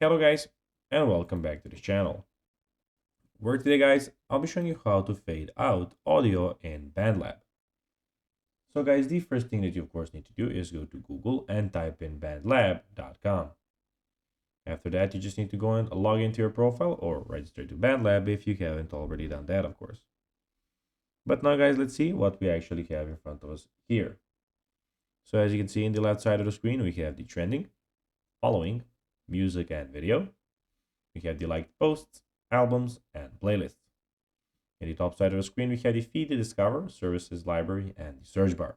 Hello guys, and welcome back to the channel. Where today guys, I'll be showing you how to fade out audio in Bandlab. So guys, the first thing that you of course need to do is go to Google and type in bandlab.com. After that, you just need to go and log into your profile or register to Bandlab if you haven't already done that, of course. But now guys, let's see what we actually have in front of us here. So as you can see in the left side of the screen, we have the trending, following, music and video. We have the liked posts, albums, and playlists. In the top side of the screen, we have the feed, the discover, services, library, and the search bar.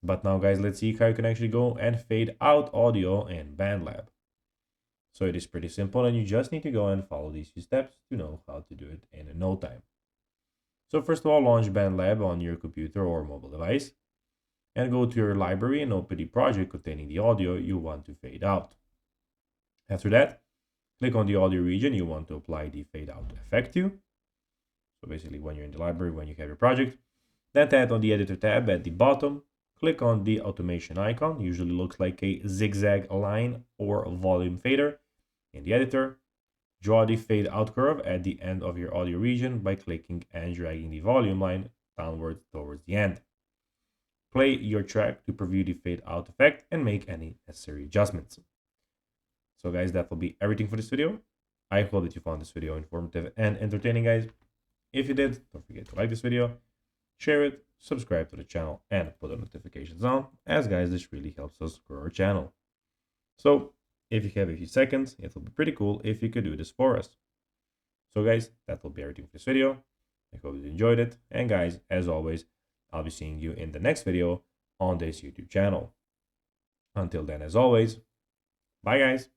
But now guys, let's see how you can actually go and fade out audio in Bandlab. So it is pretty simple and you just need to go and follow these few steps to know how to do it in no time. So first of all, launch Bandlab on your computer or mobile device and go to your library and open the project containing the audio you want to fade out. After that, click on the audio region you want to apply the fade out effect to. So basically when you're in the library, when you have your project, then tap on the editor tab at the bottom, click on the automation icon, usually looks like a zigzag line or volume fader in the editor. Draw the fade out curve at the end of your audio region by clicking and dragging the volume line downward towards the end. Play your track to preview the fade out effect and make any necessary adjustments. So guys, that will be everything for this video. I hope that you found this video informative and entertaining, guys. If you did, don't forget to like this video, share it, subscribe to the channel, and put the notifications on, as guys, this really helps us grow our channel. So if you have a few seconds, it will be pretty cool if you could do this for us. So guys, that will be everything for this video. I hope you enjoyed it. And guys, as always, I'll be seeing you in the next video on this YouTube channel. Until then, as always, bye guys.